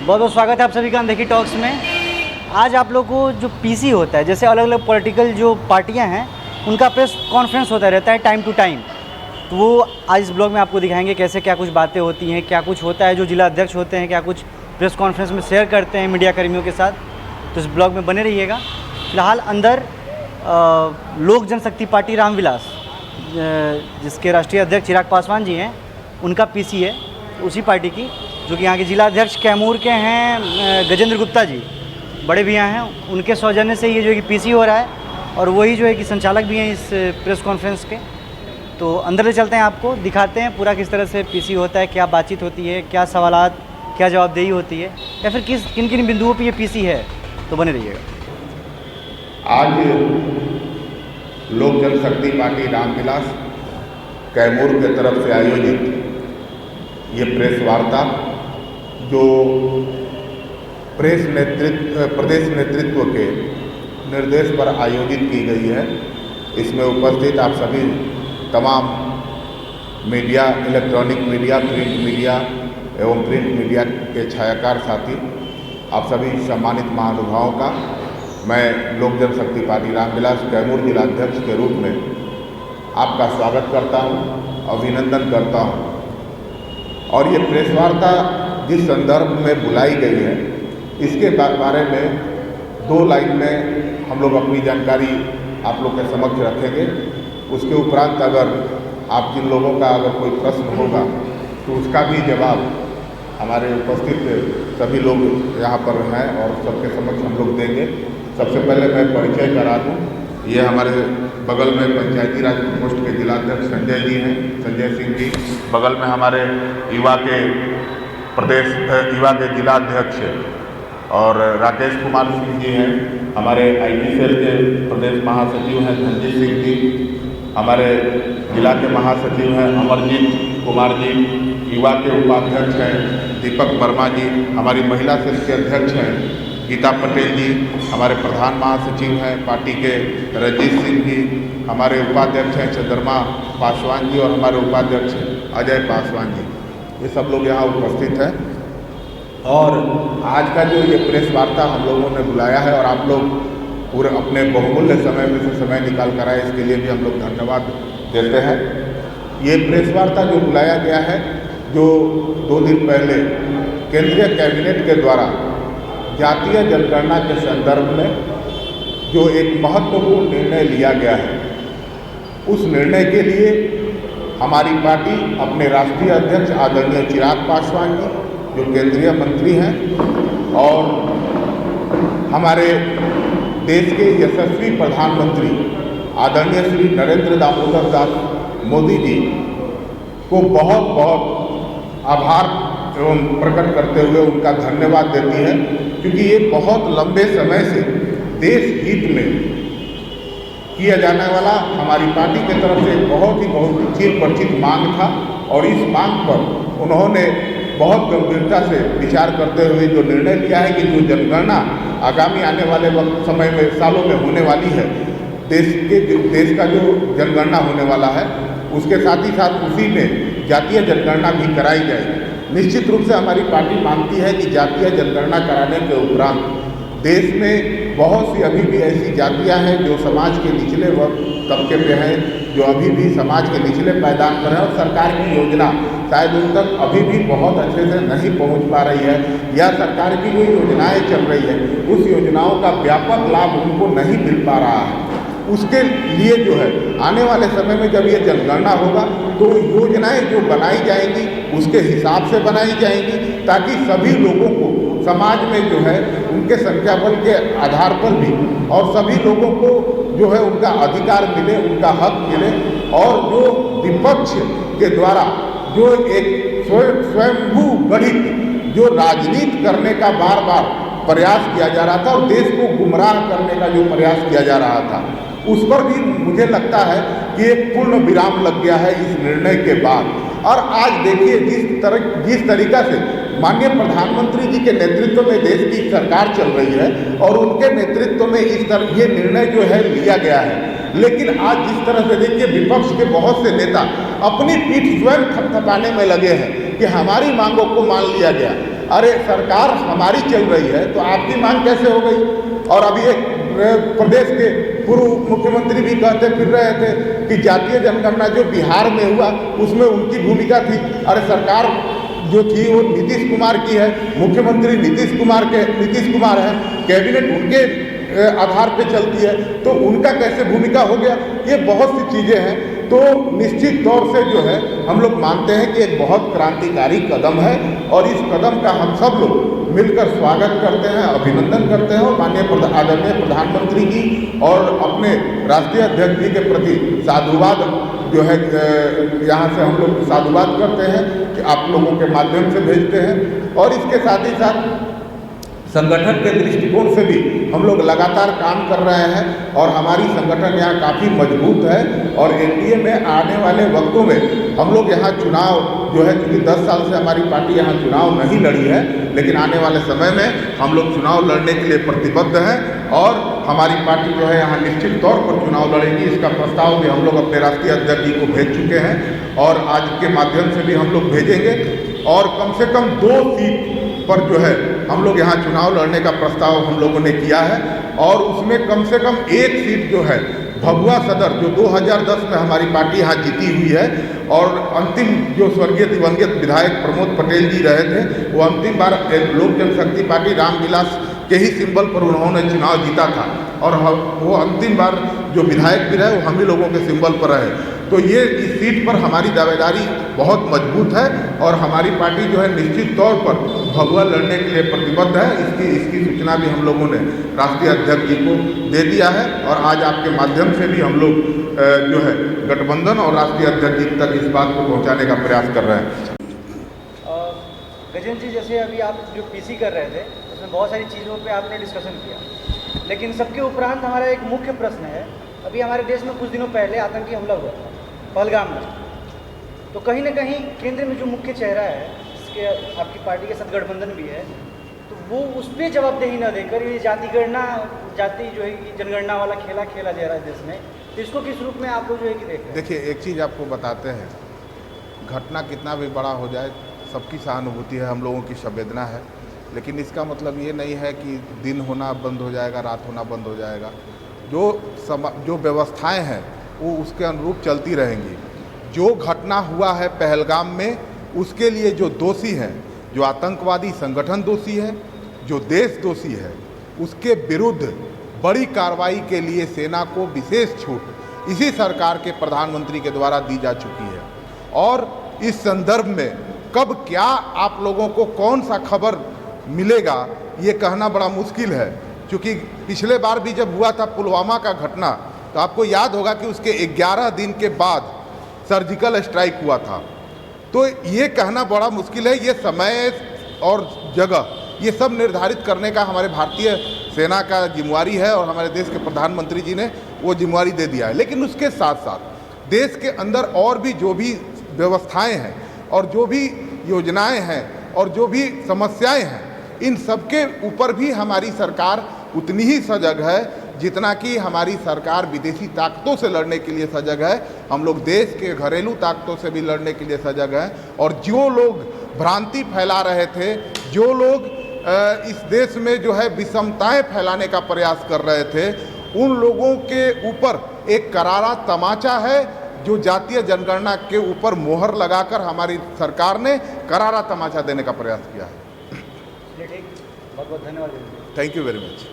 बहुत बहुत स्वागत है आप सभी का अनदेखी टॉक्स में। आज आप लोग को जो पीसी होता है, जैसे अलग अलग पॉलिटिकल जो पार्टियां हैं उनका प्रेस कॉन्फ्रेंस होता रहता है टाइम टू टाइम, तो वो आज इस ब्लॉग में आपको दिखाएंगे कैसे क्या कुछ बातें होती हैं, क्या कुछ होता है, जो जिला अध्यक्ष होते हैं क्या कुछ प्रेस कॉन्फ्रेंस में शेयर करते हैं मीडिया कर्मियों के साथ। तो इस ब्लॉग में बने रहिएगा। फिलहाल अंदर लोक जनशक्ति पार्टी रामविलास, जिसके राष्ट्रीय अध्यक्ष चिराग पासवान जी हैं, उनका पीसी है उसी पार्टी की, जो कि यहाँ के जिला अध्यक्ष कैमूर के हैं गजेंद्र गुप्ता जी, बड़े भैया हैं, उनके सौजन्य से ये जो है कि पीसी हो रहा है और वही जो है कि संचालक भी हैं इस प्रेस कॉन्फ्रेंस के। तो अंदर ले चलते हैं, आपको दिखाते हैं पूरा किस तरह से पीसी होता है, क्या बातचीत होती है, क्या सवालात, क्या जवाबदेही होती है, या फिर किन किन बिंदुओं पर ये पीसी है। तो बने रहिएगा। आज लोक जनशक्ति पार्टी रामविलास कैमूर के तरफ से आयोजित ये प्रेस वार्ता जो प्रदेश नेतृत्व के निर्देश पर आयोजित की गई है, इसमें उपस्थित आप सभी तमाम media, electronic media, print media एवं प्रिंट मीडिया के छायाकार साथी, आप सभी सम्मानित महानुभावों का मैं लोक जनशक्ति पार्टी रामविलास कैमूर जिला अध्यक्ष के रूप में आपका स्वागत करता हूं, अभिनंदन करता हूं। और ये प्रेस वार्ता जिस संदर्भ में बुलाई गई है, इसके बारे में 2 लाइन में हम लोग अपनी जानकारी आप लोग के समक्ष रखेंगे। उसके उपरांत अगर आप जिन लोगों का अगर कोई प्रश्न होगा तो उसका भी जवाब हमारे उपस्थित सभी लोग यहाँ पर हैं और सबके समक्ष हम लोग देंगे। सबसे पहले मैं परिचय करा दूँ, ये हमारे बगल में पंचायती राज प्रकोष्ठ के जिलाध्यक्ष संजय जी हैं, संजय सिंह जी। बगल में हमारे युवा के जिलाध्यक्ष और राकेश कुमार सिंह जी हैं। हमारे IT सेल के प्रदेश महासचिव हैं धनजीत सिंह जी। हमारे जिला के महासचिव हैं अमरजीत कुमार जी। युवा के उपाध्यक्ष हैं दीपक वर्मा जी। हमारी महिला सेल के अध्यक्ष हैं गीता पटेल जी। हमारे प्रधान महासचिव हैं पार्टी के रंजीत सिंह जी। हमारे उपाध्यक्ष हैं चंद्रमा पासवान जी और हमारे उपाध्यक्ष अजय पासवान जी। ये सब लोग यहाँ उपस्थित हैं। और आज का जो ये प्रेस वार्ता हम लोगों ने बुलाया है और आप लोग पूरे अपने बहुमूल्य समय में से समय निकाल कर आए, इसके लिए भी हम लोग धन्यवाद देते हैं। ये प्रेस वार्ता जो बुलाया गया है, जो 2 दिन पहले केंद्रीय कैबिनेट के द्वारा जातीय जनगणना के संदर्भ में जो एक महत्वपूर्ण निर्णय लिया गया है, उस निर्णय के लिए हमारी पार्टी अपने राष्ट्रीय अध्यक्ष आदरणीय चिराग पासवान जी जो केंद्रीय मंत्री हैं और हमारे देश के यशस्वी प्रधानमंत्री आदरणीय श्री नरेंद्र दामोदर दास मोदी जी को बहुत बहुत आभार एवं प्रकट करते हुए उनका धन्यवाद देती है, क्योंकि ये बहुत लंबे समय से देश हित में किया जाने वाला हमारी पार्टी की तरफ से बहुत चिर परिचित मांग था और इस मांग पर उन्होंने बहुत गंभीरता से विचार करते हुए जो निर्णय लिया है कि जो जनगणना आगामी आने वाले समय में सालों में होने वाली है, देश का जो जनगणना होने वाला है, उसके साथ ही साथ उसी में जातीय जनगणना भी कराई जाए। निश्चित रूप से हमारी पार्टी मानती है कि जातीय जनगणना कराने के उपरांत देश में बहुत सी अभी भी ऐसी जातियां हैं जो समाज के निचले वर्ग तबके पे हैं, जो अभी भी समाज के निचले पायदान पर है और सरकार की योजना शायद उन तक अभी भी बहुत अच्छे से नहीं पहुंच पा रही है, या सरकार की जो योजनाएं चल रही है उस योजनाओं का व्यापक लाभ उनको नहीं मिल पा रहा है। उसके लिए जो है आने वाले समय में जब ये जनगणना होगा तो योजनाएं जो बनाई जाएंगी उसके हिसाब से बनाई जाएंगी, ताकि सभी लोगों को समाज में जो है उनके संख्या बल के आधार पर भी और सभी लोगों को जो है उनका अधिकार मिले, उनका हक मिले। और जो विपक्ष के द्वारा जो एक स्वयंभू गढ़ित जो राजनीति करने का बार बार प्रयास किया जा रहा था और देश को गुमराह करने का जो प्रयास किया जा रहा था, उस पर भी मुझे लगता है कि एक पूर्ण विराम लग गया है इस निर्णय के बाद। और आज देखिए जिस तरीका से माननीय प्रधानमंत्री जी के नेतृत्व में देश की सरकार चल रही है और उनके नेतृत्व में इस तरह ये निर्णय जो है लिया गया है, लेकिन आज जिस तरह से देखिए विपक्ष के बहुत से नेता अपनी पीठ स्वयं थपथपाने में लगे हैं कि हमारी मांगों को मान लिया गया। अरे सरकार हमारी चल रही है तो आपकी मांग कैसे हो गई। और अभी एक प्रदेश के पूर्व मुख्यमंत्री भी कहते फिर रहे थे कि जातीय जनगणना जो बिहार में हुआ उसमें उनकी भूमिका थी। अरे सरकार जो थी वो नीतीश कुमार की है, मुख्यमंत्री नीतीश कुमार है, कैबिनेट उनके आधार पे चलती है, तो उनका कैसे भूमिका हो गया। ये बहुत सी चीज़ें हैं। तो निश्चित तौर से जो है हम लोग मानते हैं कि एक बहुत क्रांतिकारी कदम है और इस कदम का हम सब लोग मिलकर स्वागत करते हैं, अभिनंदन करते हैं और माननीय आदरणीय प्रधानमंत्री की और अपने राष्ट्रीय अध्यक्ष जी के प्रति साधुवाद जो है यहाँ से हम लोग साधुवाद करते हैं कि आप लोगों के माध्यम से भेजते हैं। और इसके साथ ही साथ संगठन के दृष्टिकोण से भी हम लोग लगातार काम कर रहे हैं और हमारी संगठन यहाँ काफ़ी मजबूत है। और एनडीए में आने वाले वक्तों में हम लोग यहाँ चुनाव जो है, क्योंकि 10 साल से हमारी पार्टी यहाँ चुनाव नहीं लड़ी है, लेकिन आने वाले समय में हम लोग चुनाव लड़ने के लिए प्रतिबद्ध हैं और हमारी पार्टी जो है यहाँ निश्चित तौर पर चुनाव लड़ेगी। इसका प्रस्ताव भी हम लोग अपने राष्ट्रीय अध्यक्ष जी को भेज चुके हैं और आज के माध्यम से भी हम लोग भेजेंगे। और कम से कम 2 सीट पर जो है हम लोग यहाँ चुनाव लड़ने का प्रस्ताव हम लोगों ने किया है और उसमें कम से कम 1 सीट जो है भभुआ सदर, जो 2010 में हमारी पार्टी यहाँ जीती हुई है और अंतिम जो स्वर्गीय दिवंगत विधायक प्रमोद पटेल जी रहे थे, वो अंतिम बार लोक जनशक्ति पार्टी रामविलास के ही सिंबल पर उन्होंने चुनाव जीता था और वो अंतिम बार जो विधायक भी रहे वो हम ही लोगों के सिंबल पर रहे। तो ये इस सीट पर हमारी दावेदारी बहुत मजबूत है और हमारी पार्टी जो है निश्चित तौर पर भभुआ लड़ने के लिए प्रतिबद्ध है। इसकी सूचना भी हम लोगों ने राष्ट्रीय अध्यक्ष जी को दे दिया है और आज आपके माध्यम से भी हम लोग जो है गठबंधन और राष्ट्रीय अध्यक्ष जी तक इस बात को पहुंचाने का प्रयास कर रहे हैं। गजेंद्र जी, जैसे अभी आप जो पीसी कर रहे थे उसमें बहुत सारी चीज़ों पे आपने डिस्कशन किया, लेकिन सबके उपरांत हमारा एक मुख्य प्रश्न है। अभी हमारे देश में कुछ दिनों पहले आतंकी हमला हुआ था पहलगाम में, तो कहीं ना कहीं केंद्र में जो मुख्य चेहरा है, जिसके आपकी पार्टी के साथ गठबंधन भी है, तो वो उस पर जवाबदेही न देकर ये जाति जो है कि जनगणना वाला खेला जा रहा है देश में, तो इसको किस रूप में आप लोग जो है कि देख रहे हैं? देखिए, एक चीज़ आपको बताते हैं, घटना कितना भी बड़ा हो जाए सबकी सहानुभूति है, हम लोगों की संवेदना है, लेकिन इसका मतलब ये नहीं है कि दिन होना बंद हो जाएगा, रात होना बंद हो जाएगा। जो व्यवस्थाएं हैं वो उसके अनुरूप चलती रहेंगी। जो घटना हुआ है पहलगाम में, उसके लिए जो दोषी हैं, जो आतंकवादी संगठन दोषी है, जो देश दोषी है, उसके विरुद्ध बड़ी कार्रवाई के लिए सेना को विशेष छूट इसी सरकार के प्रधानमंत्री के द्वारा दी जा चुकी है। और इस संदर्भ में कब क्या आप लोगों को कौन सा खबर मिलेगा ये कहना बड़ा मुश्किल है, क्योंकि पिछले बार भी जब हुआ था पुलवामा का घटना, तो आपको याद होगा कि उसके 11 दिन के बाद सर्जिकल स्ट्राइक हुआ था। तो ये कहना बड़ा मुश्किल है। ये समय और जगह ये सब निर्धारित करने का हमारे भारतीय सेना का जिम्मेवारी है और हमारे देश के प्रधानमंत्री जी ने वो जिम्मेवारी दे दिया है। लेकिन उसके साथ साथ देश के अंदर और भी जो भी व्यवस्थाएं हैं और जो भी योजनाएं हैं और जो भी समस्याएं हैं, इन सब के ऊपर भी हमारी सरकार उतनी ही सजग है जितना कि हमारी सरकार विदेशी ताकतों से लड़ने के लिए सजग है। हम लोग देश के घरेलू ताकतों से भी लड़ने के लिए सजग हैं। और जो लोग भ्रांति फैला रहे थे, जो लोग इस देश में जो है विषमताएं फैलाने का प्रयास कर रहे थे, उन लोगों के ऊपर एक करारा तमाचा है जो जातीय जनगणना के ऊपर मोहर लगाकर हमारी सरकार ने करारा तमाचा देने का प्रयास किया है। बहुत बहुत धन्यवाद। Thank you very much.